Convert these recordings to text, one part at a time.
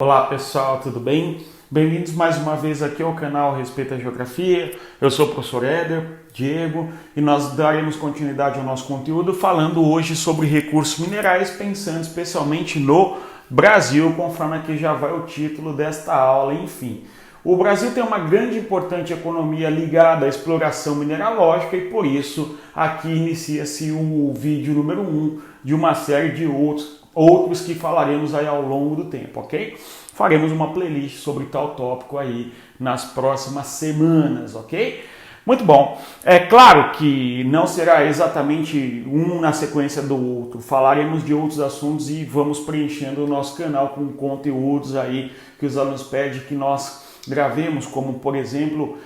Olá pessoal, tudo bem? Bem-vindos mais uma vez aqui ao canal Respeito à Geografia. Eu sou o professor Éder Diego e nós daremos continuidade ao nosso conteúdo falando hoje sobre recursos minerais, pensando especialmente no Brasil, conforme aqui já vai o título desta aula, enfim. O Brasil tem uma grande e importante economia ligada à exploração mineralógica e por isso aqui inicia-se o vídeo número 1 de uma série de outros que falaremos aí ao longo do tempo, ok? Faremos uma playlist sobre tal tópico aí nas próximas semanas, ok? Muito bom. É claro que não será exatamente um na sequência do outro. Falaremos de outros assuntos e vamos preenchendo o nosso canal com conteúdos aí que os alunos pedem que nós gravemos, como por exemplo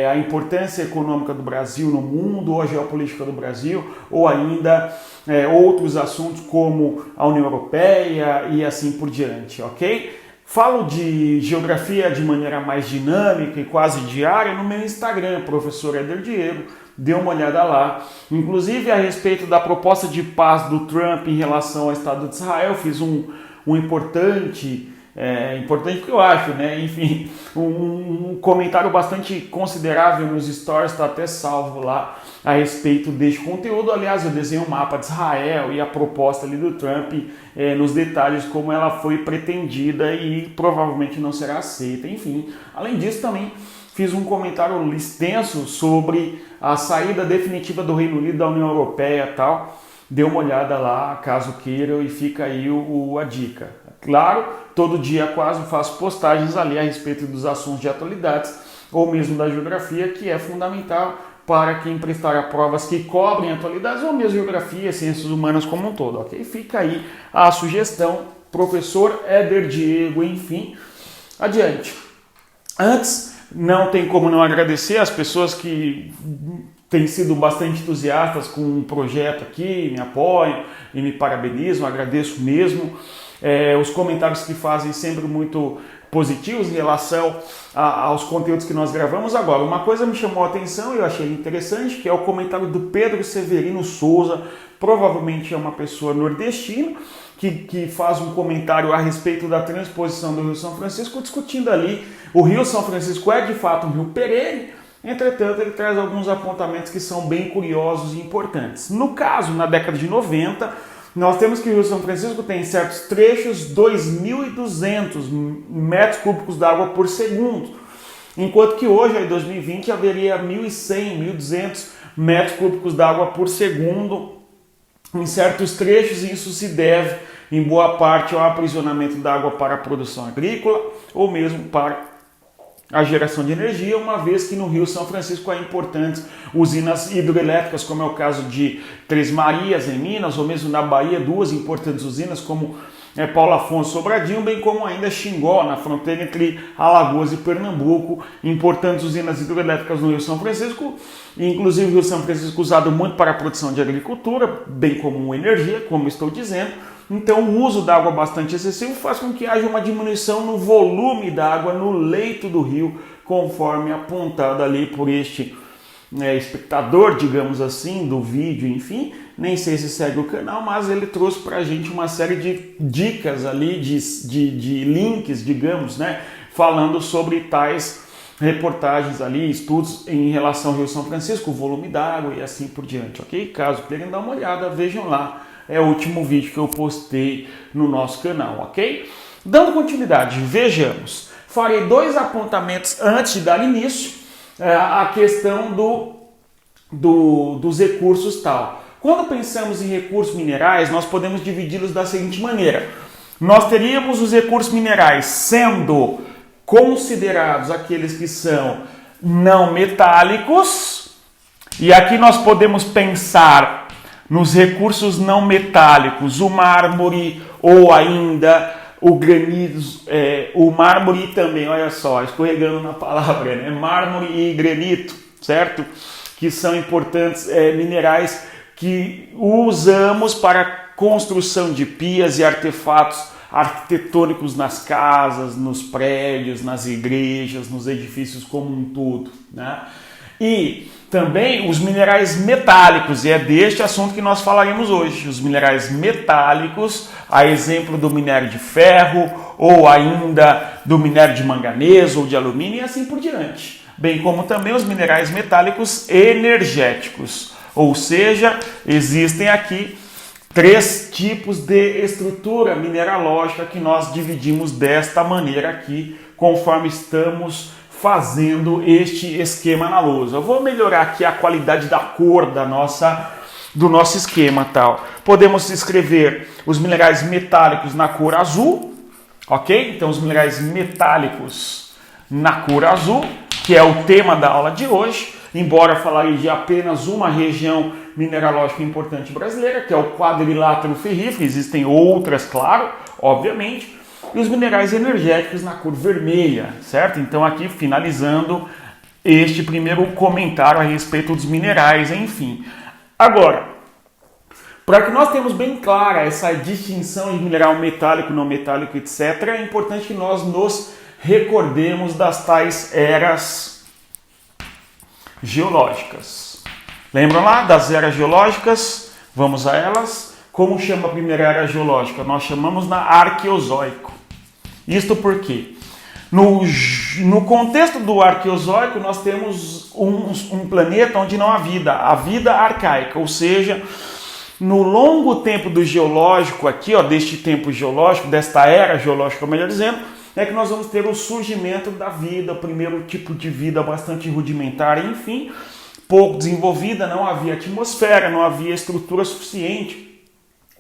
a importância econômica do Brasil no mundo, ou a geopolítica do Brasil, ou ainda outros assuntos como a União Europeia e assim por diante, ok? Falo de geografia de maneira mais dinâmica e quase diária no meu Instagram, professor Éder Diego, dê uma olhada lá. Inclusive a respeito da proposta de paz do Trump em relação ao Estado de Israel, fiz um importante porque eu acho, né? Enfim, um comentário bastante considerável nos stories, está até salvo lá a respeito deste conteúdo. Aliás, eu desenhei um mapa de Israel e a proposta ali do Trump nos detalhes como ela foi pretendida e provavelmente não será aceita. Enfim, além disso também fiz um comentário extenso sobre a saída definitiva do Reino Unido da União Europeia e tal. Dê uma olhada lá, caso queiram, e fica aí a dica. Claro, todo dia quase faço postagens ali a respeito dos assuntos de atualidades ou mesmo da geografia, que é fundamental para quem prestar provas que cobrem atualidades ou mesmo geografia, ciências humanas como um todo, ok? Fica aí a sugestão, professor Éder Diego, enfim. Adiante. Antes, não tem como não agradecer as pessoas que têm sido bastante entusiastas com o projeto aqui, me apoiam e me parabenizam, agradeço mesmo. Os comentários que fazem sempre muito positivos em relação aos conteúdos que nós gravamos. Agora, uma coisa me chamou a atenção e eu achei interessante, que é o comentário do Pedro Severino Souza, provavelmente é uma pessoa nordestina, que faz um comentário a respeito da transposição do Rio São Francisco, discutindo ali, o Rio São Francisco é de fato um rio perene, entretanto ele traz alguns apontamentos que são bem curiosos e importantes. No caso, na década de 90, nós temos que o Rio São Francisco tem em certos trechos 2.200 metros cúbicos d'água por segundo, enquanto que hoje, em 2020, haveria 1.100, 1.200 metros cúbicos d'água por segundo em certos trechos, e isso se deve, em boa parte, ao aprisionamento d'água para a produção agrícola ou mesmo para a geração de energia, uma vez que no Rio São Francisco há importantes usinas hidroelétricas, como é o caso de Três Marias, em Minas, ou mesmo na Bahia, duas importantes usinas, como Paulo Afonso Sobradinho, bem como ainda Xingó, na fronteira entre Alagoas e Pernambuco, importantes usinas hidroelétricas no Rio São Francisco, e inclusive o Rio São Francisco usado muito para a produção de agricultura, bem como energia, como estou dizendo. Então o uso da água bastante excessivo faz com que haja uma diminuição no volume da água no leito do rio, conforme apontado ali por este espectador, digamos assim, do vídeo, enfim, nem sei se segue o canal, mas ele trouxe para a gente uma série de dicas ali, de links, digamos, né, falando sobre tais reportagens ali, estudos em relação ao Rio São Francisco, o volume da água e assim por diante, ok? Caso queiram dar uma olhada, vejam lá. É o último vídeo que eu postei no nosso canal, ok? Dando continuidade, vejamos. Farei dois apontamentos antes de dar início à questão dos recursos tal. Quando pensamos em recursos minerais, nós podemos dividi-los da seguinte maneira. Nós teríamos os recursos minerais sendo considerados aqueles que são não metálicos, e aqui nós podemos pensar nos recursos não metálicos, o mármore ou ainda o granito, o mármore também, olha só, escorregando na palavra, né? Mármore e granito, certo? Que são importantes minerais que usamos para construção de pias e artefatos arquitetônicos nas casas, nos prédios, nas igrejas, nos edifícios como um todo, né? E também os minerais metálicos, e é deste assunto que nós falaremos hoje. Os minerais metálicos, a exemplo do minério de ferro, ou ainda do minério de manganês ou de alumínio e assim por diante. Bem como também os minerais metálicos energéticos, ou seja, existem aqui 3 tipos de estrutura mineralógica que nós dividimos desta maneira aqui, conforme estamos fazendo este esquema na lousa. Eu vou melhorar aqui a qualidade da cor do nosso esquema, tal. Podemos escrever os minerais metálicos na cor azul, ok? Então os minerais metálicos na cor azul, que é o tema da aula de hoje, embora falarei de apenas uma região mineralógica importante brasileira, que é o quadrilátero ferrífero, existem outras, claro, obviamente, e os minerais energéticos na cor vermelha, certo? Então aqui finalizando este primeiro comentário a respeito dos minerais, enfim. Agora, para que nós tenhamos bem clara essa distinção de mineral metálico, não metálico, etc., é importante que nós nos recordemos das tais eras geológicas. Lembram lá das eras geológicas? Vamos a elas. Como chama a primeira era geológica? Nós chamamos na Arqueozoico. Isto porque no contexto do Arqueozoico nós temos um planeta onde não há vida, a vida arcaica, ou seja, no longo tempo do geológico aqui, ó, deste tempo geológico, desta era geológica, melhor dizendo, é que nós vamos ter o surgimento da vida, o primeiro tipo de vida bastante rudimentar, enfim, pouco desenvolvida, não havia atmosfera, não havia estrutura suficiente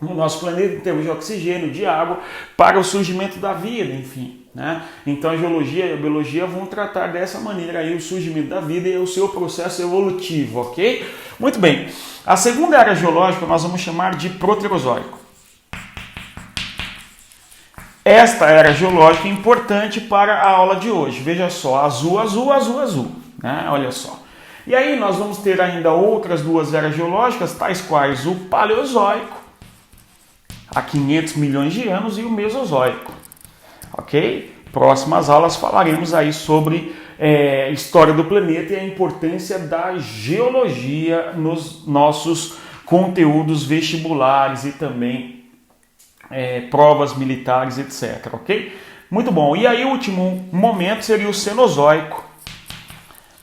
no nosso planeta em termos de oxigênio, de água, para o surgimento da vida, enfim, né? Então a geologia e a biologia vão tratar dessa maneira aí o surgimento da vida e o seu processo evolutivo, ok? Muito bem, a segunda era geológica nós vamos chamar de Proterozoico. Esta era geológica é importante para a aula de hoje, veja só, azul, azul, azul, azul, né? Olha só. E aí nós vamos ter ainda outras 2 eras geológicas, tais quais o Paleozoico, há 500 milhões de anos, e o Mesozoico, ok? Próximas aulas falaremos aí sobre história do planeta e a importância da geologia nos nossos conteúdos vestibulares e também provas militares, etc, ok? Muito bom, e aí o último momento seria o Cenozoico.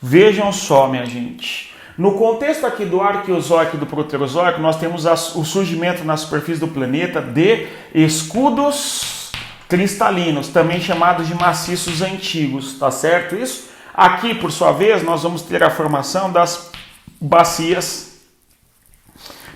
Vejam só, minha gente. No contexto aqui do Arqueozoico e do Proterozoico, nós temos o surgimento na superfície do planeta de escudos cristalinos, também chamados de maciços antigos, tá certo isso? Aqui, por sua vez, nós vamos ter a formação das bacias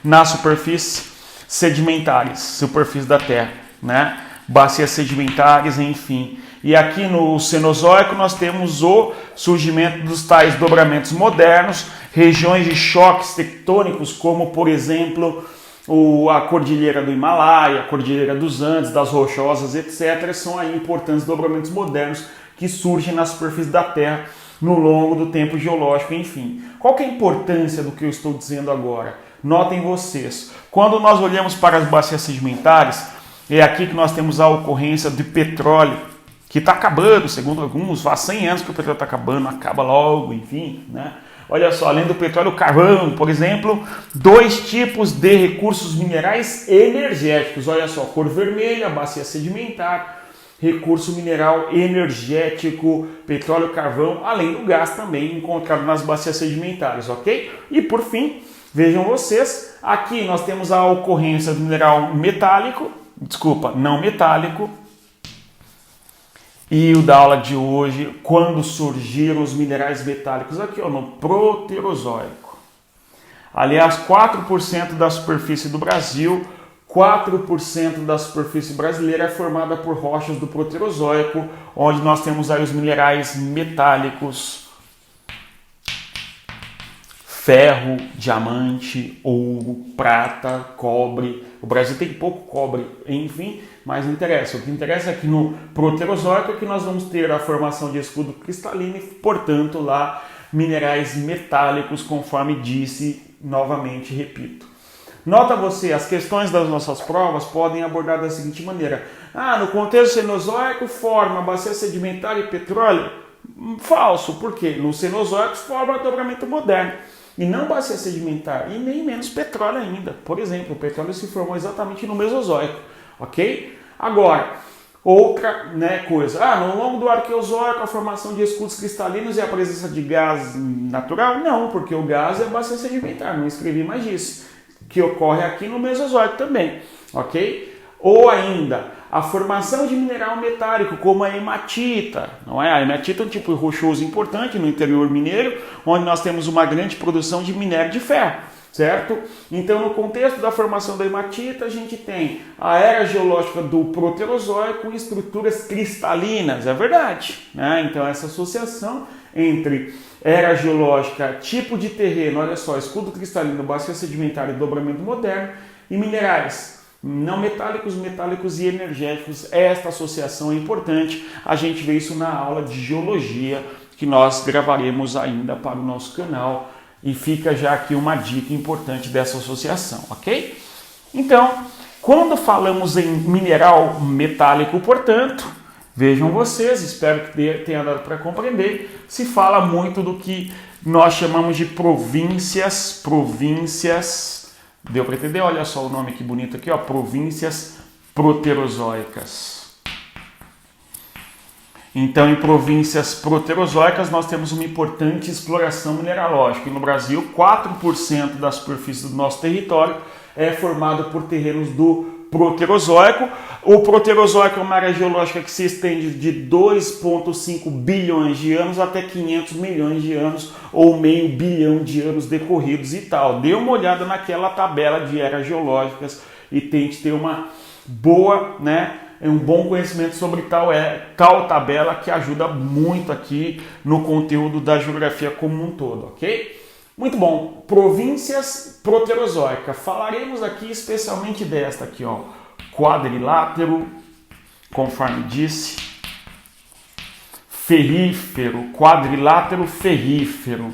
na superfície sedimentares, superfície da Terra, né? Bacias sedimentares, enfim. E aqui no Cenozoico nós temos o surgimento dos tais dobramentos modernos, regiões de choques tectônicos, como por exemplo a Cordilheira do Himalaia, a Cordilheira dos Andes, das Rochosas, etc. São aí importantes dobramentos modernos que surgem na superfície da Terra no longo do tempo geológico, enfim. Qual que é a importância do que eu estou dizendo agora? Notem vocês, quando nós olhamos para as bacias sedimentares, é aqui que nós temos a ocorrência de petróleo, que está acabando, segundo alguns, faz 100 anos que o petróleo está acabando, acaba logo, enfim, né? Olha só, além do petróleo, o carvão, por exemplo, 2 tipos de recursos minerais energéticos, olha só, cor vermelha, bacia sedimentar, recurso mineral energético, petróleo, carvão, além do gás também encontrado nas bacias sedimentares, ok? E por fim, vejam vocês, aqui nós temos a ocorrência do mineral metálico, não metálico, e o da aula de hoje, quando surgiram os minerais metálicos, aqui ó, no Proterozoico. Aliás, 4% da superfície do Brasil, 4% da superfície brasileira é formada por rochas do Proterozoico, onde nós temos aí os minerais metálicos, ferro, diamante, ouro, prata, cobre. O Brasil tem pouco cobre, enfim, mas não interessa. O que interessa é que no Proterozoico é que nós vamos ter a formação de escudo cristalino e, portanto, lá minerais metálicos, conforme disse, novamente, repito. Nota você, as questões das nossas provas podem abordar da seguinte maneira. No contexto cenozoico forma bacia sedimentar e petróleo? Falso, por quê? No Cenozoico forma dobramento moderno. e não bacia sedimentar, e nem menos petróleo ainda. Por exemplo, o petróleo se formou exatamente no Mesozoico, ok? Agora, outra coisa, no longo do Arqueozoico, a formação de escudos cristalinos e a presença de gás natural? Não, porque o gás é bacia sedimentar, não escrevi mais disso, que ocorre aqui no Mesozoico também, ok? Ou ainda, a formação de mineral metálico, como a hematita, não é? A hematita é um tipo rochoso importante no interior mineiro, onde nós temos uma grande produção de minério de ferro, certo? Então, no contexto da formação da hematita, a gente tem a era geológica do Proterozoico e estruturas cristalinas, é verdade, né? Então, essa associação entre era geológica, tipo de terreno, olha só, escudo cristalino, bacia sedimentar e dobramento moderno, e minerais não metálicos, metálicos e energéticos. Esta associação é importante, a gente vê isso na aula de geologia, que nós gravaremos ainda para o nosso canal, e fica já aqui uma dica importante dessa associação, ok? Então, quando falamos em mineral metálico, portanto, vejam vocês, espero que tenha dado para compreender, se fala muito do que nós chamamos de províncias, deu para entender? Olha só o nome que bonito aqui, ó, províncias proterozoicas. Então, em províncias proterozoicas, nós temos uma importante exploração mineralógica. E no Brasil, 4% da superfície do nosso território é formado por terrenos do Proterozoico. O Proterozoico é uma área geológica que se estende de 2,5 bilhões de anos até 500 milhões de anos, ou meio bilhão de anos decorridos e tal. Dê uma olhada naquela tabela de eras geológicas e tente ter uma boa, um bom conhecimento sobre tal tabela, que ajuda muito aqui no conteúdo da geografia como um todo, ok? Muito bom, províncias proterozoicas. Falaremos aqui especialmente desta aqui, ó, quadrilátero, conforme disse, ferrífero, quadrilátero ferrífero.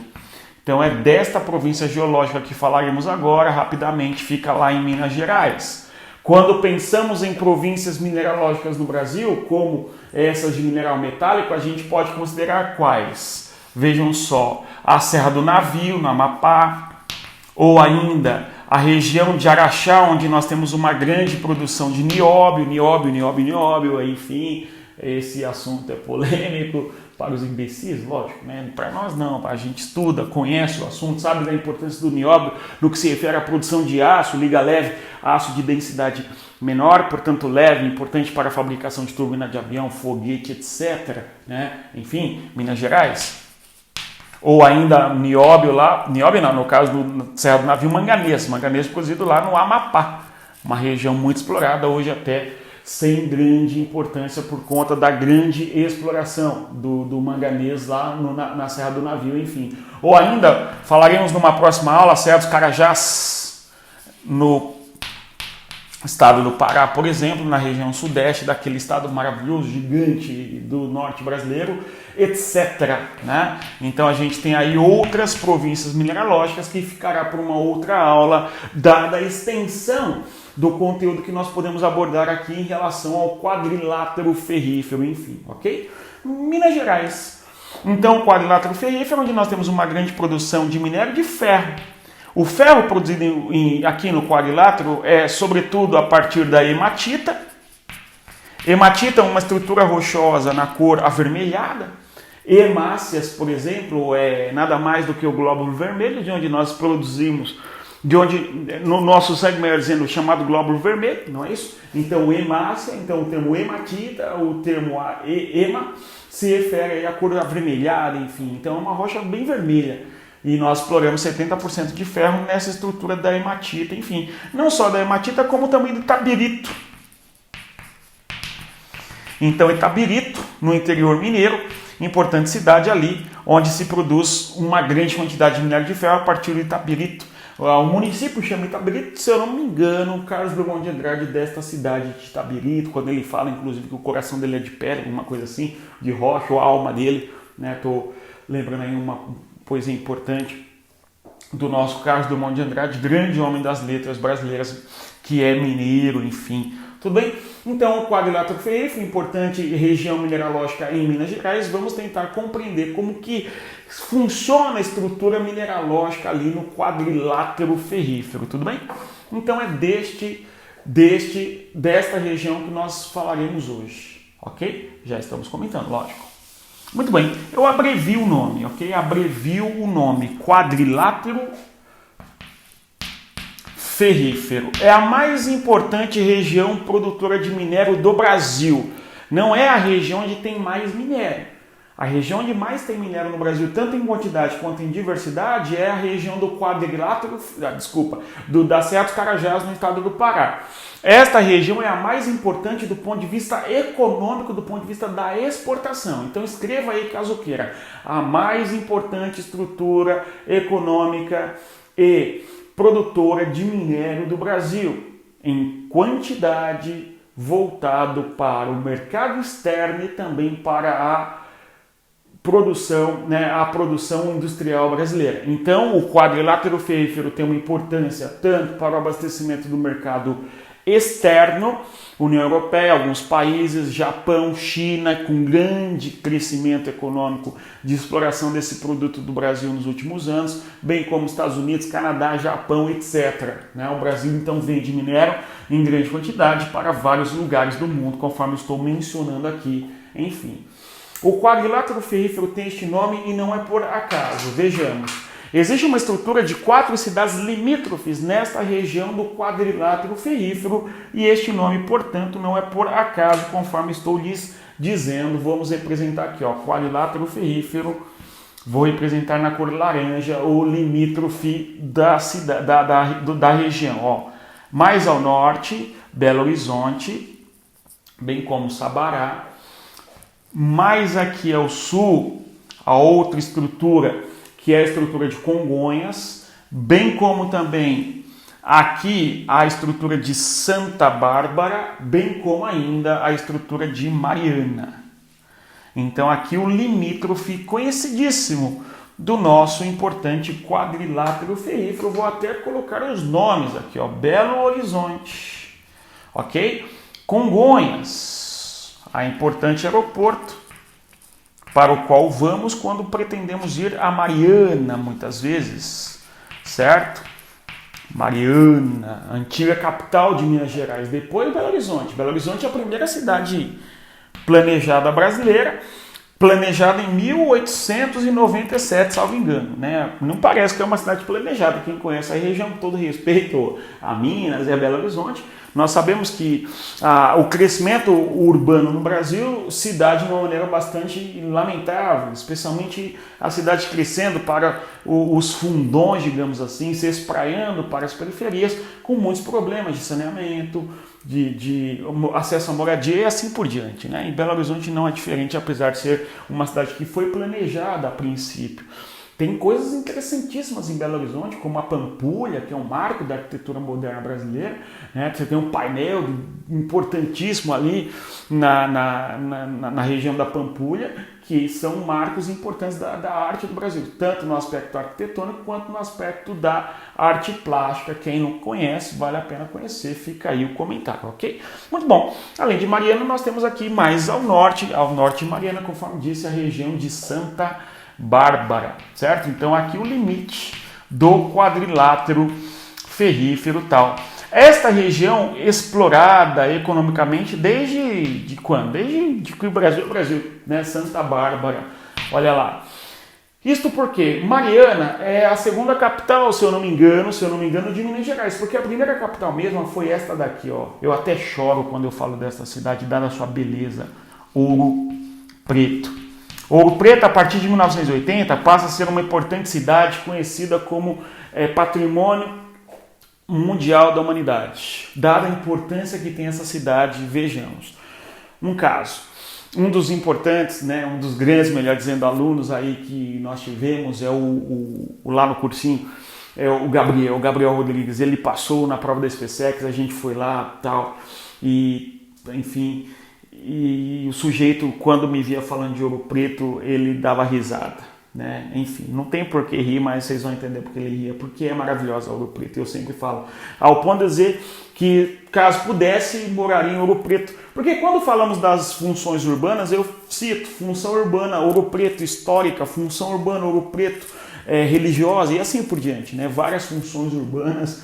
Então é desta província geológica que falaremos agora, rapidamente, fica lá em Minas Gerais. Quando pensamos em províncias mineralógicas no Brasil, como essas de mineral metálico, a gente pode considerar quais? Vejam só, a Serra do Navio, no Amapá, ou ainda a região de Araxá, onde nós temos uma grande produção de nióbio, enfim, esse assunto é polêmico para os imbecis, lógico, para nós não, a gente estuda, conhece o assunto, sabe da importância do nióbio no que se refere à produção de aço, liga leve, aço de densidade menor, portanto leve, importante para a fabricação de turbina de avião, foguete, etc. Enfim, Minas Gerais. Ou ainda nióbio lá, nióbio não, no caso do Serra do Navio, manganês produzido lá no Amapá, uma região muito explorada, hoje até sem grande importância por conta da grande exploração do manganês lá na Serra do Navio, enfim. Ou ainda, falaremos numa próxima aula, Serra dos Carajás, no estado do Pará, por exemplo, na região sudeste daquele estado maravilhoso, gigante do norte brasileiro, etc. Então a gente tem aí outras províncias mineralógicas que ficará para uma outra aula, dada a extensão do conteúdo que nós podemos abordar aqui em relação ao quadrilátero ferrífero, enfim, ok? Minas Gerais. Então, o quadrilátero ferrífero, onde nós temos uma grande produção de minério de ferro. O ferro produzido aqui no quadrilátero é, sobretudo, a partir da hematita. Hematita é uma estrutura rochosa na cor avermelhada. Hemácias, por exemplo, é nada mais do que o glóbulo vermelho, de onde nós produzimos, de onde no nosso sangue, melhor dizendo, chamado glóbulo vermelho, não é isso? Então, hemácia, então o termo hematita, o termo hema, se refere à cor avermelhada, enfim. Então, é uma rocha bem vermelha. E nós exploramos 70% de ferro nessa estrutura da hematita, enfim. Não só da hematita, como também do itabirito. Então, Itabirito, no interior mineiro, importante cidade ali, onde se produz uma grande quantidade de minério de ferro a partir do Itabirito. O município chama Itabirito, se eu não me engano, Carlos Drummond de Andrade desta cidade de Itabirito, quando ele fala, inclusive, que o coração dele é de pedra, alguma coisa assim, de rocha, ou a alma dele, Estou lembrando aí uma poesia importante do nosso Carlos Drummond de Andrade, grande homem das letras brasileiras, que é mineiro, enfim, Tudo bem? Então, o quadrilátero ferrífero, importante região mineralógica em Minas Gerais, vamos tentar compreender como que funciona a estrutura mineralógica ali no quadrilátero ferrífero, tudo bem? Então é desta região que nós falaremos hoje, ok? Já estamos comentando, lógico. Muito bem, eu abrevio o nome, ok? Abrevio o nome quadrilátero ferrífero. É a mais importante região produtora de minério do Brasil. Não é a região onde tem mais minério. A região onde mais tem minério no Brasil, tanto em quantidade quanto em diversidade, é a região do quadrilátero, da Serra dos Carajás, no estado do Pará. Esta região é a mais importante do ponto de vista econômico, do ponto de vista da exportação. Então escreva aí caso queira. A mais importante estrutura econômica e produtora de minério do Brasil, em quantidade, voltado para o mercado externo e também para a produção, a produção industrial brasileira. Então, o quadrilátero ferrífero tem uma importância tanto para o abastecimento do mercado externo, União Europeia, alguns países, Japão, China, com grande crescimento econômico de exploração desse produto do Brasil nos últimos anos, bem como Estados Unidos, Canadá, Japão, etc. O Brasil, então, vende minério em grande quantidade para vários lugares do mundo, conforme estou mencionando aqui, enfim. O quadrilátero ferrífero tem este nome e não é por acaso. Vejamos. Existe uma estrutura de 4 cidades limítrofes nesta região do quadrilátero ferrífero e este nome, portanto, não é por acaso, conforme estou lhes dizendo. Vamos representar aqui, ó, quadrilátero ferrífero. Vou representar na cor laranja o limítrofe da região. Ó. Mais ao norte, Belo Horizonte, bem como Sabará. Mais aqui ao sul, a outra estrutura, que é a estrutura de Congonhas, bem como também aqui a estrutura de Santa Bárbara, bem como ainda a estrutura de Mariana. Então aqui o limítrofe conhecidíssimo do nosso importante quadrilátero ferrífero. Vou até colocar os nomes aqui, ó, Belo Horizonte, ok? Congonhas, a importante aeroporto, para o qual vamos quando pretendemos ir a Mariana, muitas vezes, certo? Mariana, antiga capital de Minas Gerais, depois Belo Horizonte. Belo Horizonte é a primeira cidade planejada brasileira, planejada em 1897, salvo engano, Não parece que é uma cidade planejada, quem conhece a região, com todo respeito a Minas e a Belo Horizonte. Nós sabemos que o crescimento urbano no Brasil se dá de uma maneira bastante lamentável, especialmente a cidade crescendo para os fundões, digamos assim, se espraiando para as periferias, com muitos problemas de saneamento, de acesso à moradia e assim por diante. Em Belo Horizonte não é diferente, apesar de ser uma cidade que foi planejada a princípio. Tem coisas interessantíssimas em Belo Horizonte, como a Pampulha, que é um marco da arquitetura moderna brasileira. Você tem um painel importantíssimo ali na região da Pampulha, que são marcos importantes da arte do Brasil, tanto no aspecto arquitetônico quanto no aspecto da arte plástica. Quem não conhece, vale a pena conhecer, fica aí o comentário, ok? Muito bom. Além de Mariana, nós temos aqui mais ao norte de Mariana, conforme disse, a região de Santa Bárbara, certo? Então aqui o limite do quadrilátero ferrífero tal. Esta região explorada economicamente desde quando? Desde que o Brasil é o Brasil, Santa Bárbara, olha lá. Isto porque Mariana é a segunda capital, se eu não me engano, de Minas Gerais, porque a primeira capital mesmo foi esta daqui, ó. Eu até choro quando eu falo dessa cidade, dada a sua beleza, Ouro Preto. Ouro Preto, a partir de 1980, passa a ser uma importante cidade conhecida como patrimônio mundial da humanidade. Dada a importância que tem essa cidade, vejamos. Um caso, um dos importantes, um dos grandes, melhor dizendo, alunos aí que nós tivemos é o lá no cursinho, é o Gabriel Rodrigues. Ele passou na prova da SpaceX, a gente foi lá tal, e enfim, e o sujeito, quando me via falando de Ouro Preto, ele dava risada. né? Enfim, não tem por que rir, mas vocês vão entender porque ele ria, porque é maravilhosa Ouro Preto, eu sempre falo. Ao ponto de dizer que, caso pudesse, moraria em Ouro Preto. Porque quando falamos das funções urbanas, eu cito função urbana Ouro Preto, histórica, função urbana Ouro Preto, religiosa e assim por diante, né? Várias funções urbanas,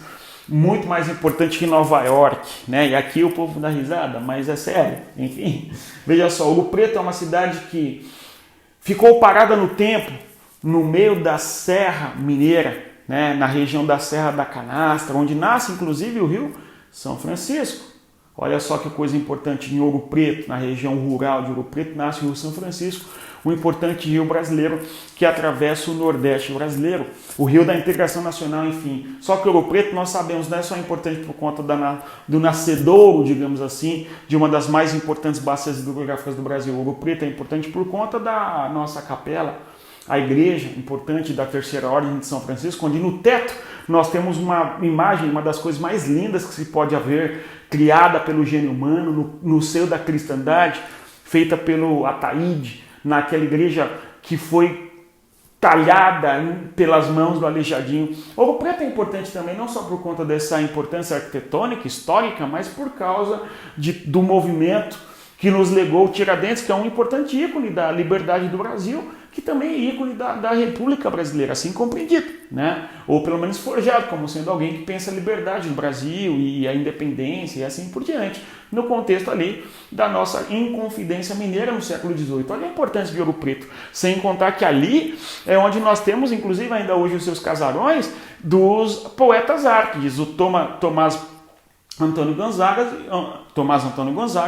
muito mais importante que Nova York, né? E aqui o povo dá risada, mas é sério. Enfim, veja só, Ouro Preto é uma cidade que ficou parada no tempo, no meio da Serra Mineira, né, na região da Serra da Canastra, onde nasce inclusive o rio São Francisco. Olha só que coisa importante, em Ouro Preto, na região rural de Ouro Preto, nasce o rio São Francisco, um importante rio brasileiro que atravessa o Nordeste brasileiro, o rio da integração nacional, enfim. Só que Ouro Preto, nós sabemos, não é só importante por conta do nascedouro, digamos assim, de uma das mais importantes bacias hidrográficas do Brasil. Ouro Preto é importante por conta da nossa capela, a igreja importante da Terceira Ordem de São Francisco, onde no teto nós temos uma imagem, uma das coisas mais lindas que se pode haver, criada pelo gênio humano, no seio da cristandade, feita pelo Ataíde, naquela igreja que foi talhada pelas mãos do Aleijadinho. Ouro Preto é importante também, não só por conta dessa importância arquitetônica, histórica, mas por causa do movimento que nos legou o Tiradentes, que é um importante ícone da liberdade do Brasil, que também é ícone da República Brasileira, assim compreendido, né? Ou pelo menos forjado como sendo alguém que pensa a liberdade no Brasil e a independência e assim por diante, no contexto ali da nossa Inconfidência Mineira no século XVIII. Olha a importância de Ouro Preto, sem contar que ali é onde nós temos, inclusive ainda hoje, os seus casarões dos poetas árcades, o Tomás Antônio Gonzaga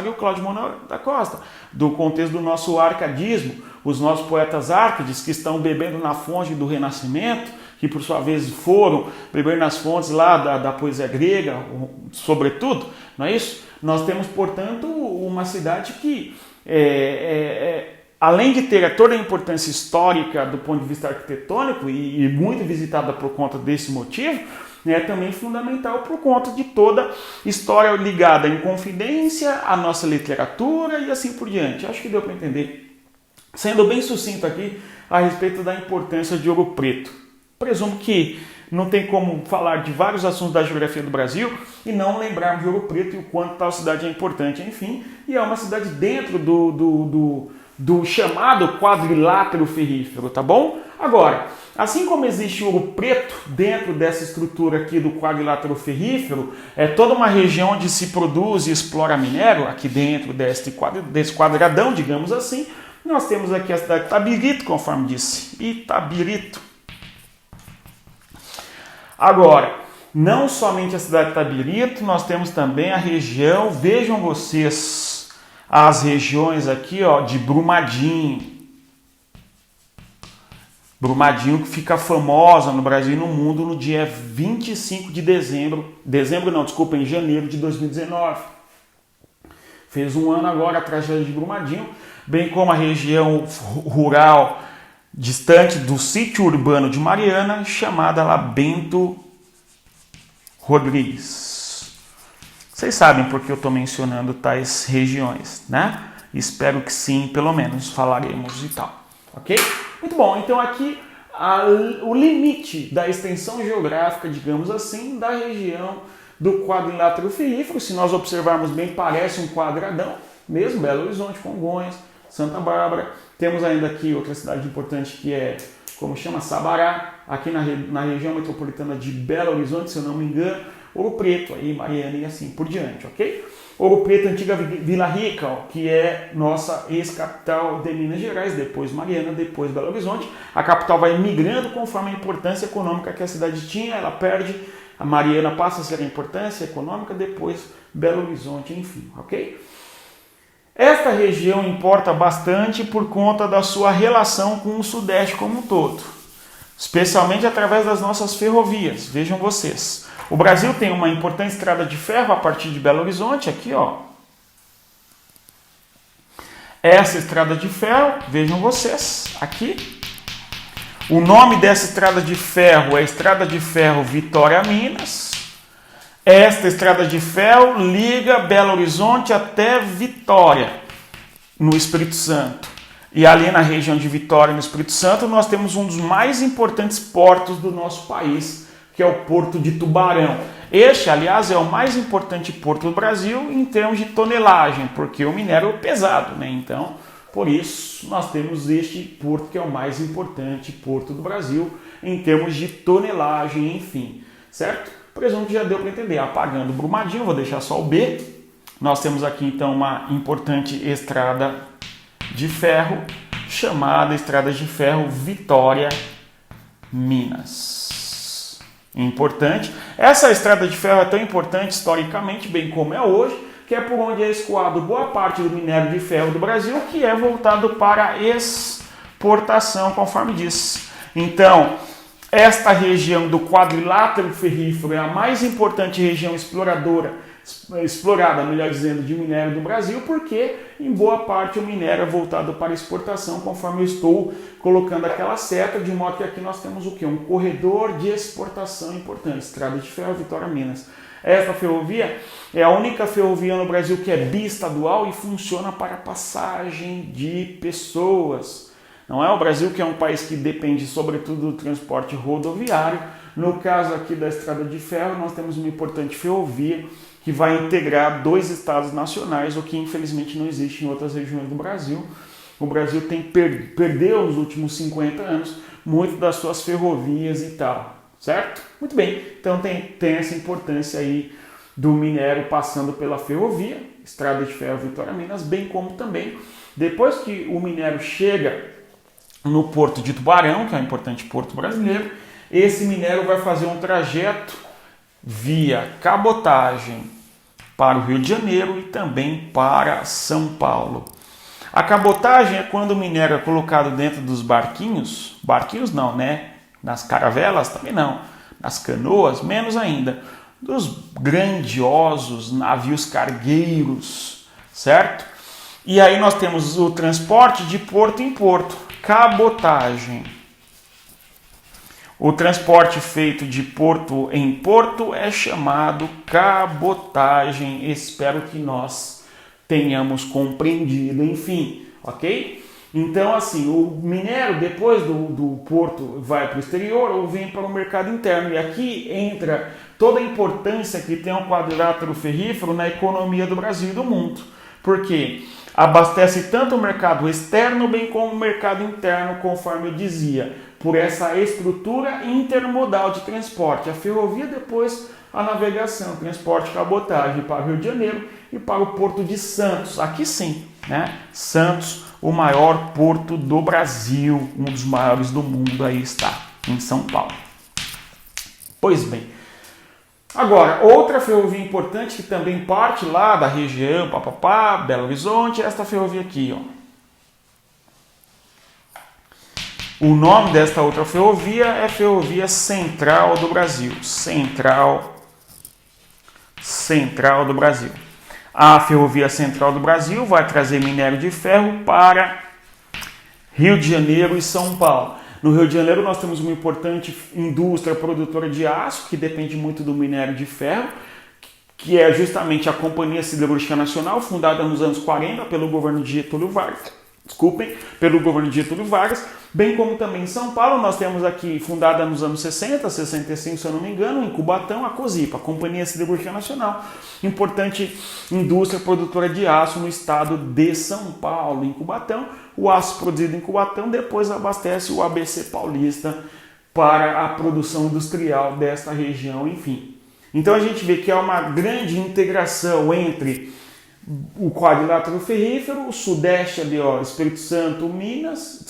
e o Cláudio Manuel da Costa, do contexto do nosso arcadismo, os nossos poetas árcades que estão bebendo na fonte do Renascimento, que por sua vez foram beber nas fontes lá da poesia grega, sobretudo, não é isso? Nós temos, portanto, uma cidade que, além de ter toda a importância histórica do ponto de vista arquitetônico e muito visitada por conta desse motivo, é também fundamental por conta de toda história ligada à Inconfidência, à nossa literatura e assim por diante. Acho que deu para entender. Sendo bem sucinto aqui a respeito da importância de Ouro Preto. Presumo que não tem como falar de vários assuntos da geografia do Brasil e não lembrarmos de Ouro Preto e o quanto tal cidade é importante. Enfim, e é uma cidade dentro do chamado quadrilátero ferrífero, tá bom? Agora, assim como existe Ouro Preto dentro dessa estrutura aqui do quadrilátero ferrífero, é toda uma região onde se produz e explora minério, aqui dentro desse quadradão, digamos assim, nós temos aqui a cidade de Itabirito, conforme disse, Itabirito. Agora, não somente a cidade de Itabirito, nós temos também a região, vejam vocês, as regiões aqui, ó, de Brumadinho. Brumadinho que fica famosa no Brasil e no mundo no dia 25 de em janeiro de 2019. Fez um ano agora a tragédia de Brumadinho, bem como a região rural distante do sítio urbano de Mariana, chamada lá Bento Rodrigues. Vocês sabem por que eu estou mencionando tais regiões, né? Espero que sim, pelo menos falaremos e tal, ok? Muito bom, então aqui o limite da extensão geográfica, digamos assim, da região do quadrilátero ferrífero, se nós observarmos bem, parece um quadradão, mesmo Belo Horizonte, Congonhas, Santa Bárbara. Temos ainda aqui outra cidade importante que é, como chama, Sabará, aqui na região metropolitana de Belo Horizonte, se eu não me engano, Ouro Preto, aí Mariana e assim por diante, ok? Ouro Preto, antiga Vila Rica, ó, que é nossa ex-capital de Minas Gerais, depois Mariana, depois Belo Horizonte. A capital vai migrando conforme a importância econômica que a cidade tinha, ela perde, a Mariana passa a ser a importância econômica, depois Belo Horizonte, enfim, ok? Esta região importa bastante por conta da sua relação com o Sudeste como um todo, especialmente através das nossas ferrovias. Vejam vocês, o Brasil tem uma importante estrada de ferro a partir de Belo Horizonte, aqui ó. Essa estrada de ferro, vejam vocês, aqui. O nome dessa estrada de ferro é Estrada de Ferro Vitória-Minas. Esta estrada de ferro liga Belo Horizonte até Vitória, no Espírito Santo. E ali na região de Vitória, no Espírito Santo, nós temos um dos mais importantes portos do nosso país, que é o Porto de Tubarão. Este, aliás, é o mais importante porto do Brasil em termos de tonelagem, porque o minério é pesado, né? Então, por isso, nós temos este porto que é o mais importante porto do Brasil em termos de tonelagem, enfim, certo? Presumo que já deu para entender. Apagando Brumadinho, vou deixar só o B. Nós temos aqui, então, uma importante estrada de ferro, chamada Estrada de Ferro Vitória, Minas. Importante. Essa estrada de ferro é tão importante historicamente, bem como é hoje, que é por onde é escoado boa parte do minério de ferro do Brasil, que é voltado para exportação, conforme disse. Então, esta região do quadrilátero ferrífero é a mais importante região explorada, melhor dizendo, de minério do Brasil, porque em boa parte o minério é voltado para exportação, conforme eu estou colocando aquela seta, de modo que aqui nós temos o quê? Um corredor de exportação importante, Estrada de Ferro Vitória, Minas. Esta ferrovia é a única ferrovia no Brasil que é biestadual e funciona para passagem de pessoas. Não é o Brasil, que é um país que depende sobretudo do transporte rodoviário. No caso aqui da Estrada de Ferro, nós temos uma importante ferrovia que vai integrar 2 estados nacionais, o que infelizmente não existe em outras regiões do Brasil. O Brasil perdeu nos últimos 50 anos muito das suas ferrovias e tal, certo? Muito bem, então tem essa importância aí do minério passando pela ferrovia, Estrada de Ferro Vitória Minas, bem como também, depois que o minério chega no Porto de Tubarão, que é um importante porto brasileiro, esse minério vai fazer um trajeto via cabotagem para o Rio de Janeiro e também para São Paulo. A cabotagem é quando o minério é colocado dentro dos barquinhos não, né? Nas caravelas também não, nas canoas menos ainda, dos grandiosos navios cargueiros, certo? E aí nós temos o transporte de porto em porto, cabotagem. O transporte feito de porto em porto é chamado cabotagem. Espero que nós tenhamos compreendido, enfim, ok? Então, assim, o minério depois do porto vai para o exterior ou vem para o mercado interno. E aqui entra toda a importância que tem o quadrilátero ferrífero na economia do Brasil e do mundo. Porque abastece tanto o mercado externo bem como o mercado interno, conforme eu dizia, por essa estrutura intermodal de transporte. A ferrovia, depois a navegação, transporte cabotagem para o Rio de Janeiro e para o Porto de Santos. Aqui sim, né? Santos, o maior porto do Brasil, um dos maiores do mundo, aí está, em São Paulo. Pois bem, agora, outra ferrovia importante que também parte lá da região, Belo Horizonte, é esta ferrovia aqui, ó. O nome desta outra ferrovia é Ferrovia Central do Brasil. Central do Brasil. A Ferrovia Central do Brasil vai trazer minério de ferro para Rio de Janeiro e São Paulo. No Rio de Janeiro nós temos uma importante indústria produtora de aço, que depende muito do minério de ferro, que é justamente a Companhia Siderúrgica Nacional, fundada nos anos 40 pelo governo de Getúlio Vargas. Bem como também em São Paulo, nós temos aqui, fundada nos anos 60, 65, se eu não me engano, em Cubatão, a COSIPA, a Companhia Siderúrgica Nacional, importante indústria produtora de aço no estado de São Paulo, em Cubatão. O aço produzido em Cubatão depois abastece o ABC Paulista para a produção industrial desta região, enfim. Então a gente vê que há uma grande integração entre o quadrilátero ferrífero, o sudeste ali, ó, Espírito Santo, Minas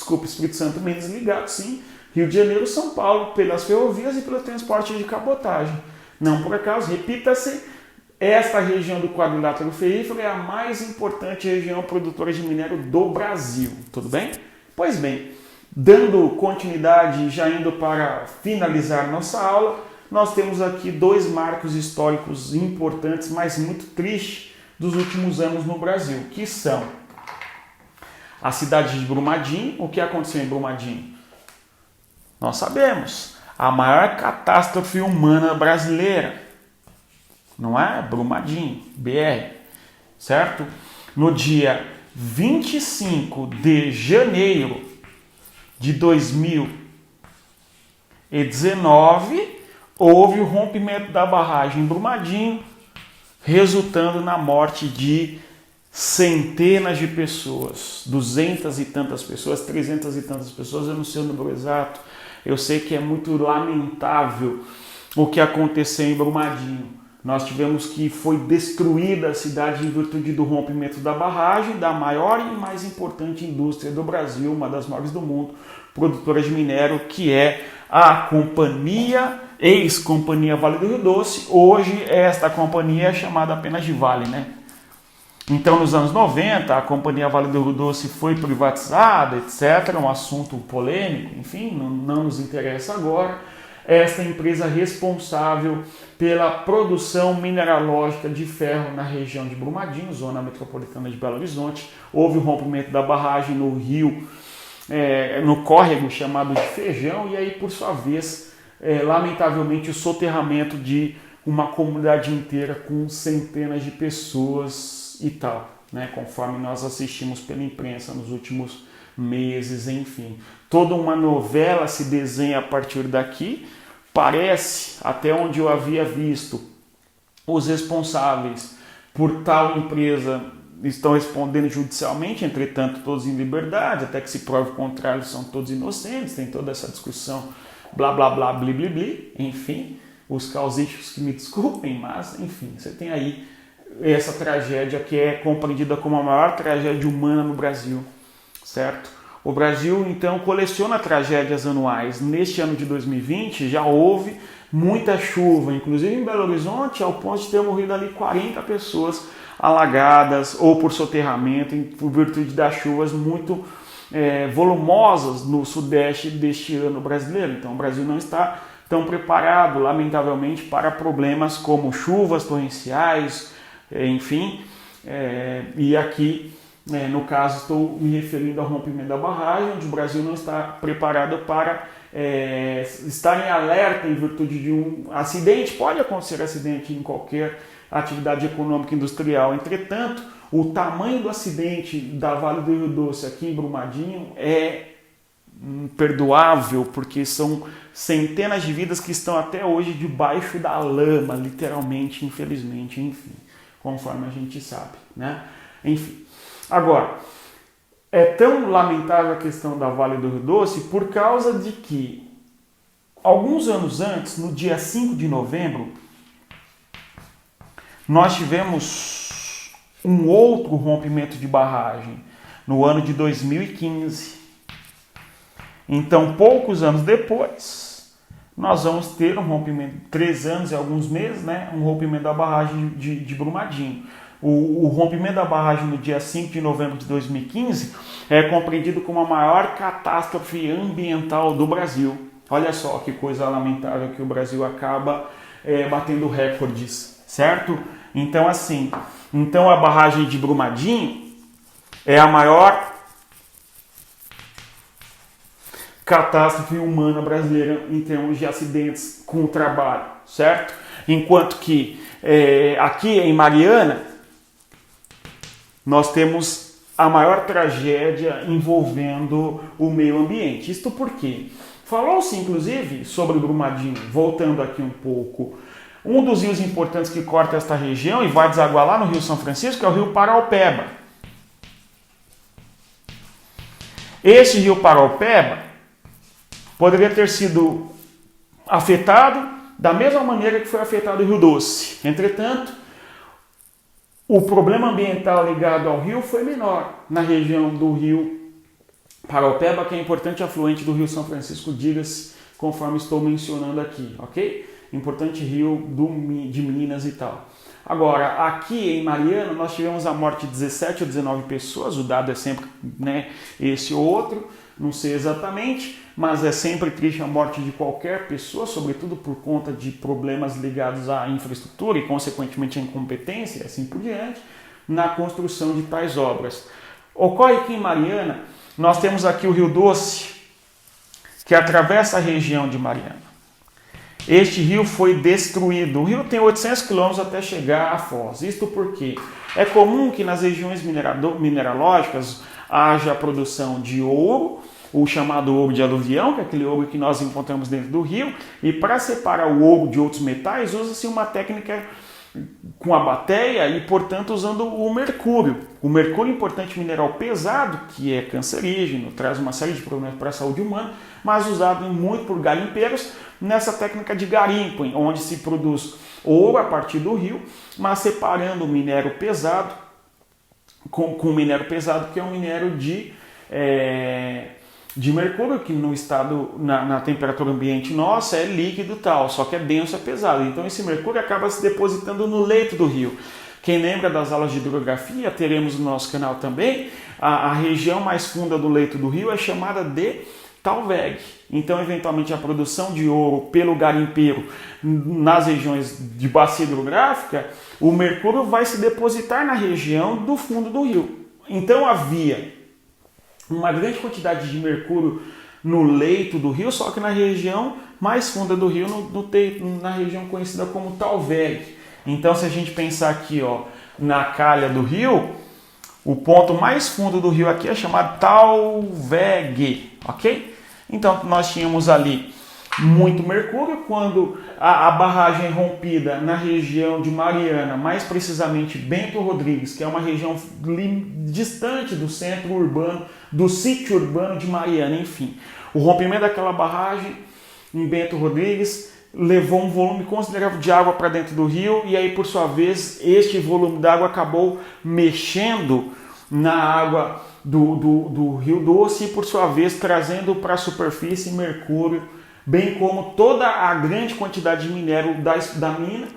ligado, sim, Rio de Janeiro, São Paulo, pelas ferrovias e pelo transporte de cabotagem. Não por acaso, repita-se, esta região do quadrilátero ferrífero é a mais importante região produtora de minério do Brasil, tudo bem? Pois bem, dando continuidade, já indo para finalizar nossa aula, nós temos aqui 2 marcos históricos importantes, mas muito tristes, dos últimos anos no Brasil, que são a cidade de Brumadinho. O que aconteceu em Brumadinho? Nós sabemos, a maior catástrofe humana brasileira, não é? Brumadinho, BR, certo? No dia 25 de janeiro de 2019, houve o rompimento da barragem em Brumadinho, resultando na morte de centenas de pessoas, 200 e tantas pessoas, 300 e tantas pessoas, eu não sei o número exato. Eu sei que é muito lamentável o que aconteceu em Brumadinho. Nós tivemos que foi destruída a cidade em virtude do rompimento da barragem, da maior e mais importante indústria do Brasil, uma das maiores do mundo, produtora de minério, que é a companhia, ex-companhia Vale do Rio Doce. Hoje esta companhia é chamada apenas de Vale, né? Então, nos anos 90, a companhia Vale do Rio Doce foi privatizada, etc. Um assunto polêmico, enfim, não nos interessa agora. Esta empresa responsável pela produção mineralógica de ferro na região de Brumadinho, zona metropolitana de Belo Horizonte. Houve o rompimento da barragem no rio, no córrego chamado de Feijão, e aí, por sua vez, lamentavelmente, o soterramento de uma comunidade inteira com centenas de pessoas e tal, né? Conforme nós assistimos pela imprensa nos últimos meses, enfim. Toda uma novela se desenha a partir daqui. Parece, até onde eu havia visto, os responsáveis por tal empresa estão respondendo judicialmente, entretanto todos em liberdade, até que se prove o contrário, são todos inocentes, tem toda essa discussão, blá blá blá, bli bli bli, enfim, os causísticos que me desculpem, mas enfim, você tem aí essa tragédia que é compreendida como a maior tragédia humana no Brasil, certo? O Brasil, então, coleciona tragédias anuais. Neste ano de 2020 já houve muita chuva, inclusive em Belo Horizonte, ao ponto de ter morrido ali 40 pessoas alagadas ou por soterramento, por virtude das chuvas muito volumosas no sudeste deste ano brasileiro. Então o Brasil não está tão preparado, lamentavelmente, para problemas como chuvas torrenciais, enfim, e aqui, no caso, estou me referindo ao rompimento da barragem, onde o Brasil não está preparado para estar em alerta em virtude de um acidente. Pode acontecer acidente em qualquer atividade econômica industrial, entretanto, o tamanho do acidente da Vale do Rio Doce aqui em Brumadinho é imperdoável, porque são centenas de vidas que estão até hoje debaixo da lama, literalmente, infelizmente, enfim, conforme a gente sabe, né? Enfim, agora, é tão lamentável a questão da Vale do Rio Doce por causa de que, alguns anos antes, no dia 5 de novembro, nós tivemos um outro rompimento de barragem, no ano de 2015. Então, poucos anos depois, nós vamos ter um rompimento, 3 anos e alguns meses, né? Um rompimento da barragem de Brumadinho. O rompimento da barragem no dia 5 de novembro de 2015 é compreendido como a maior catástrofe ambiental do Brasil. Olha só que coisa lamentável que o Brasil acaba batendo recordes, certo? Então, assim, a barragem de Brumadinho é a maior catástrofe humana brasileira em termos de acidentes com o trabalho, certo? Enquanto que aqui em Mariana nós temos a maior tragédia envolvendo o meio ambiente. Isto porque falou-se inclusive sobre Brumadinho, voltando aqui um pouco, um dos rios importantes que corta esta região e vai desaguar lá no Rio São Francisco é o Rio Paraopeba. Este Rio Paraopeba poderia ter sido afetado da mesma maneira que foi afetado o Rio Doce. Entretanto, o problema ambiental ligado ao rio foi menor na região do Rio Paraopeba, que é importante afluente do Rio São Francisco, diga-se, conforme estou mencionando aqui, ok? Importante rio de Minas e tal. Agora, aqui em Mariana, nós tivemos a morte de 17 ou 19 pessoas, o dado é sempre, né, esse ou outro, não sei exatamente, mas é sempre triste a morte de qualquer pessoa, sobretudo por conta de problemas ligados à infraestrutura e, consequentemente, à incompetência e assim por diante, na construção de tais obras. Ocorre que em Mariana, nós temos aqui o Rio Doce, que atravessa a região de Mariana. Este rio foi destruído. O rio tem 800 quilômetros até chegar a Foz. Isto porque É comum que nas regiões mineralógicas haja a produção de ouro, o chamado ouro de aluvião, que é aquele ouro que nós encontramos dentro do rio, e para separar o ouro de outros metais usa-se uma técnica com a bateia e, portanto, usando o mercúrio. O mercúrio é um importante mineral pesado, que é cancerígeno, traz uma série de problemas para a saúde humana, mas usado muito por garimpeiros nessa técnica de garimpo, onde se produz ouro a partir do rio, mas separando o minério pesado com o minério pesado, que é um minério de mercúrio, que no estado, na temperatura ambiente nossa, é líquido e tal, só que é denso, é pesado. Então esse mercúrio acaba se depositando no leito do rio. Quem lembra das aulas de hidrografia, teremos no nosso canal também, a região mais funda do leito do rio é chamada de talveg. Então, eventualmente, a produção de ouro pelo garimpeiro nas regiões de bacia hidrográfica, o mercúrio vai se depositar na região do fundo do rio. Então havia uma grande quantidade de mercúrio no leito do rio, só que na região mais funda do rio, na região conhecida como talveg. Então, se a gente pensar aqui, ó, na calha do rio, o ponto mais fundo do rio aqui é chamado talveg, ok? Então, nós tínhamos ali muito mercúrio. Quando a barragem é rompida na região de Mariana, mais precisamente Bento Rodrigues, que é uma região distante do centro urbano, do sítio urbano de Mariana, enfim. O rompimento daquela barragem em Bento Rodrigues levou um volume considerável de água para dentro do rio, e aí, por sua vez, este volume d'água acabou mexendo na água do Rio Doce e, por sua vez, trazendo para a superfície mercúrio, bem como toda a grande quantidade de minério da mina,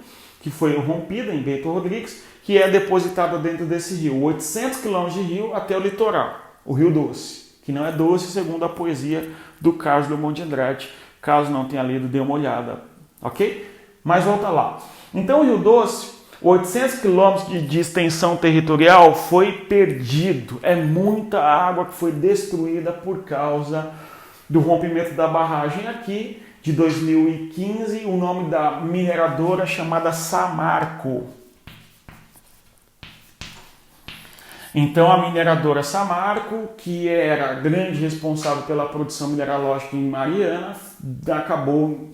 que foi rompida em Bento Rodrigues, que é depositada dentro desse rio. 800 quilômetros de rio até o litoral, o Rio Doce, que não é doce, segundo a poesia do Carlos Drummond de Andrade. Caso não tenha lido, dê uma olhada, ok? Mas volta lá. Então o Rio Doce, 800 quilômetros de extensão territorial, foi perdido. É muita água que foi destruída por causa do rompimento da barragem aqui, de 2015, o nome da mineradora chamada Samarco. Então a mineradora Samarco, que era a grande responsável pela produção mineralógica em Mariana, acabou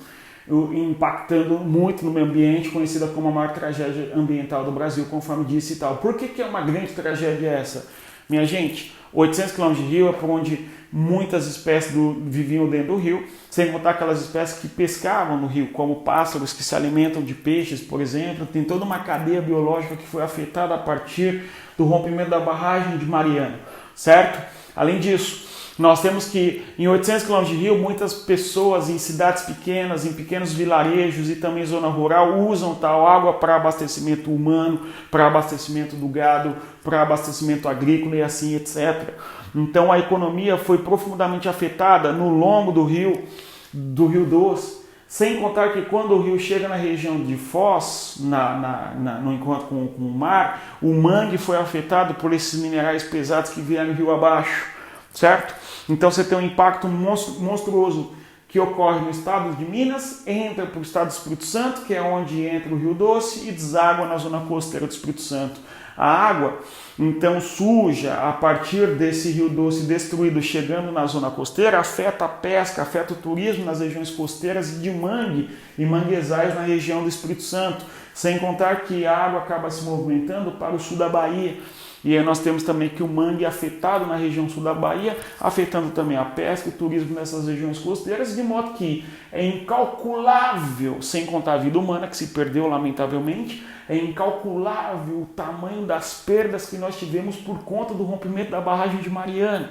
impactando muito no meio ambiente, conhecida como a maior tragédia ambiental do Brasil, conforme disse e tal. Por que é uma grande tragédia essa? Minha gente, 800 km de rio é por onde muitas espécies viviam dentro do rio, sem contar aquelas espécies que pescavam no rio, como pássaros que se alimentam de peixes, por exemplo. Tem toda uma cadeia biológica que foi afetada a partir do rompimento da barragem de Mariana, certo? Além disso, nós temos que, em 800 km de rio, muitas pessoas em cidades pequenas, em pequenos vilarejos e também zona rural, usam tal água para abastecimento humano, para abastecimento do gado, para abastecimento agrícola e assim, etc. Então a economia foi profundamente afetada no longo do Rio Doce, sem contar que quando o rio chega na região de Foz, no encontro com o mar, o mangue foi afetado por esses minerais pesados que vieram rio abaixo, certo? Então você tem um impacto monstruoso que ocorre no estado de Minas, entra para o estado do Espírito Santo, que é onde entra o Rio Doce, e deságua na zona costeira do Espírito Santo. A água, então, suja a partir desse Rio Doce destruído, chegando na zona costeira, afeta a pesca, afeta o turismo nas regiões costeiras e de mangue e manguezais na região do Espírito Santo, sem contar que a água acaba se movimentando para o sul da Bahia. E aí nós temos também que o mangue é afetado na região sul da Bahia, afetando também a pesca e o turismo nessas regiões costeiras, de modo que é incalculável, sem contar a vida humana que se perdeu lamentavelmente, é incalculável o tamanho das perdas que nós tivemos por conta do rompimento da barragem de Mariana.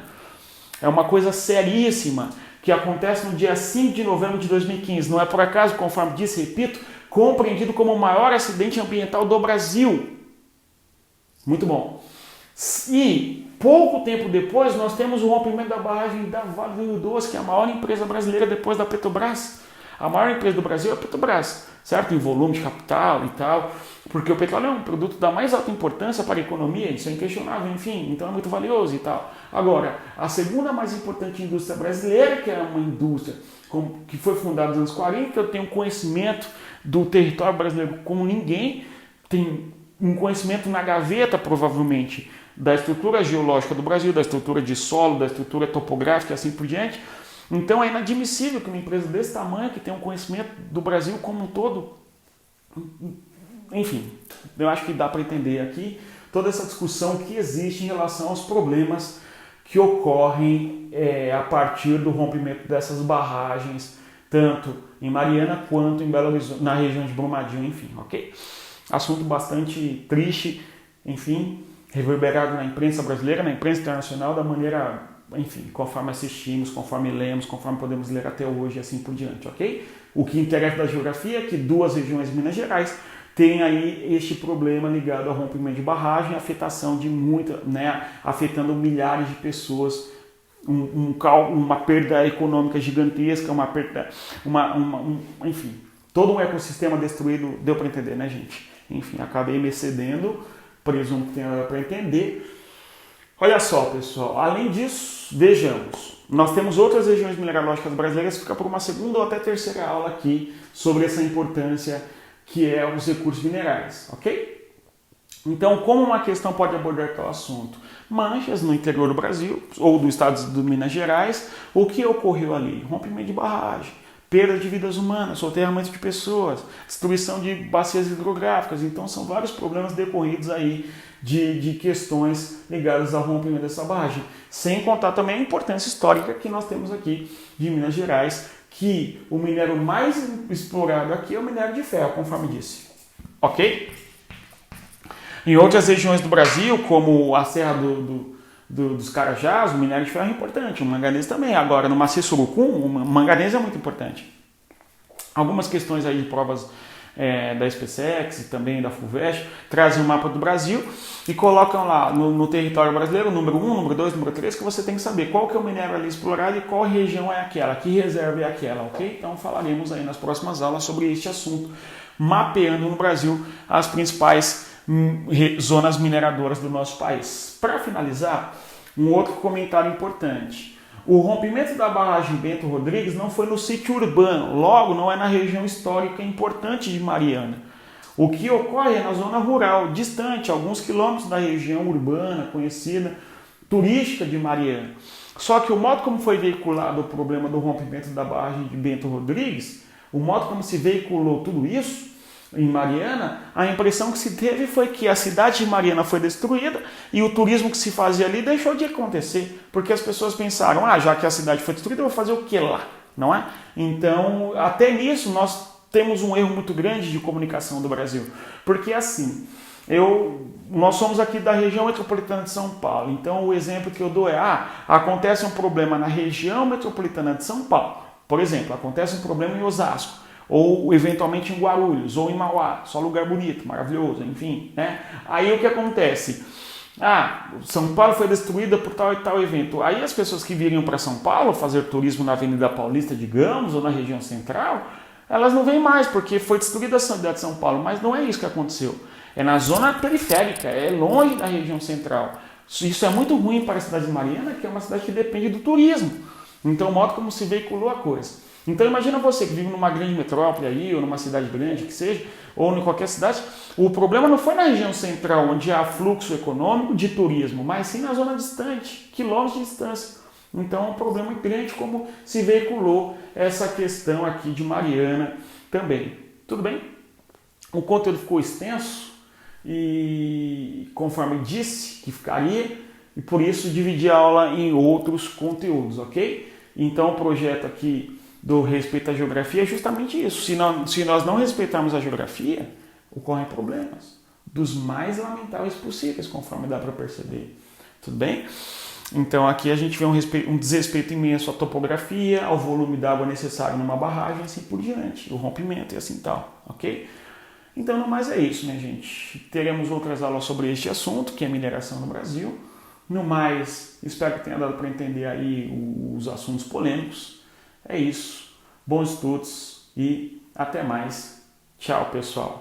É uma coisa seríssima que acontece no dia 5 de novembro de 2015. Não é por acaso, conforme disse, repito, compreendido como o maior acidente ambiental do Brasil. Muito bom. E pouco tempo depois nós temos o rompimento da barragem da Vale do Rio Doce, que é a maior empresa brasileira depois da Petrobras. A maior empresa do Brasil é a Petrobras, certo? Em volume de capital e tal, porque o petróleo é um produto da mais alta importância para a economia, isso é inquestionável, enfim, então é muito valioso e tal. Agora, a segunda mais importante indústria brasileira, que é uma indústria que foi fundada nos anos 40, que eu tenho conhecimento do território brasileiro como ninguém, tem um conhecimento na gaveta, provavelmente, da estrutura geológica do Brasil, da estrutura de solo, da estrutura topográfica e assim por diante. Então é inadmissível que uma empresa desse tamanho, que tem um conhecimento do Brasil como um todo, enfim, eu acho que dá para entender aqui toda essa discussão que existe em relação aos problemas que ocorrem a partir do rompimento dessas barragens, tanto em Mariana quanto em Belo Horizonte, na região de Brumadinho, enfim, ok? Assunto bastante triste, enfim, reverberado na imprensa brasileira, na imprensa internacional, da maneira, enfim, conforme assistimos, conforme lemos, conforme podemos ler até hoje e assim por diante, ok? O que interessa da geografia é que duas regiões de Minas Gerais têm aí este problema ligado ao rompimento de barragem, afetação de muita, afetando milhares de pessoas, uma perda econômica gigantesca, uma perda, enfim, todo um ecossistema destruído, deu para entender, né, gente? Enfim, acabei me excedendo, presumo que tenha para entender. Olha só, pessoal, além disso, vejamos, nós temos outras regiões mineralógicas brasileiras, fica por uma segunda ou até terceira aula aqui sobre essa importância que é os recursos minerais, ok? Então, como uma questão pode abordar tal assunto? Manchas no interior do Brasil, ou do estado de Minas Gerais, o que ocorreu ali? Rompimento de barragem, perda de vidas humanas, soterramento de pessoas, destruição de bacias hidrográficas. Então, são vários problemas decorridos aí de questões ligadas ao rompimento dessa barragem. Sem contar também a importância histórica que nós temos aqui de Minas Gerais, que o minério mais explorado aqui é o minério de ferro, conforme disse. Ok? Em outras regiões do Brasil, como a Serra dos Carajás, o minério de ferro é importante, o manganês também. Agora, no maciço Urucum, o manganês é muito importante. Algumas questões aí de provas da SpaceX e também da FUVEST trazem o mapa do Brasil e colocam lá no território brasileiro, número 1, número 2, número 3, que você tem que saber qual que é o minério ali explorado e qual região é aquela, que reserva é aquela, ok? Então falaremos aí nas próximas aulas sobre este assunto, mapeando no Brasil as principais zonas mineradoras do nosso país. Para finalizar, um outro comentário importante. O rompimento da barragem Bento Rodrigues não foi no sítio urbano, logo não é na região histórica importante de Mariana. O que ocorre é na zona rural, distante, alguns quilômetros da região urbana, conhecida, turística de Mariana. Só que o modo como foi veiculado o problema do rompimento da barragem de Bento Rodrigues, o modo como se veiculou tudo isso, em Mariana, a impressão que se teve foi que a cidade de Mariana foi destruída e o turismo que se fazia ali deixou de acontecer, porque as pessoas pensaram, já que a cidade foi destruída, eu vou fazer o que lá, não é? Então, até nisso, nós temos um erro muito grande de comunicação do Brasil, porque assim, nós somos aqui da região metropolitana de São Paulo, então o exemplo que eu dou é, acontece um problema na região metropolitana de São Paulo, por exemplo, acontece um problema em Osasco, ou eventualmente em Guarulhos, ou em Mauá, só lugar bonito, maravilhoso, enfim, né? Aí o que acontece? São Paulo foi destruída por tal e tal evento. Aí as pessoas que viriam para São Paulo fazer turismo na Avenida Paulista, digamos, ou na região central, elas não vêm mais, porque foi destruída a cidade de São Paulo, mas não é isso que aconteceu. É na zona periférica, é longe da região central. Isso é muito ruim para a cidade de Mariana, que é uma cidade que depende do turismo. Então, o modo como se veiculou a coisa. Então imagina você que vive numa grande metrópole aí, ou numa cidade grande que seja, ou em qualquer cidade, o problema não foi na região central, onde há fluxo econômico de turismo, mas sim na zona distante, quilômetros de distância. Então é um problema grande como se veiculou essa questão aqui de Mariana também. Tudo bem? O conteúdo ficou extenso e conforme disse que ficaria, e por isso dividi a aula em outros conteúdos, ok? Então o projeto aqui do respeito à geografia é justamente isso. Se nós não respeitarmos a geografia, ocorrem problemas dos mais lamentáveis possíveis, conforme dá para perceber. Tudo bem? Então aqui a gente vê um desrespeito imenso à topografia, ao volume d'água necessário numa barragem e assim por diante, o rompimento e assim tal, ok? Então no mais é isso, minha gente. Teremos outras aulas sobre este assunto, que é mineração no Brasil. No mais, espero que tenha dado para entender aí os assuntos polêmicos. É isso. Bons estudos e até mais. Tchau, pessoal.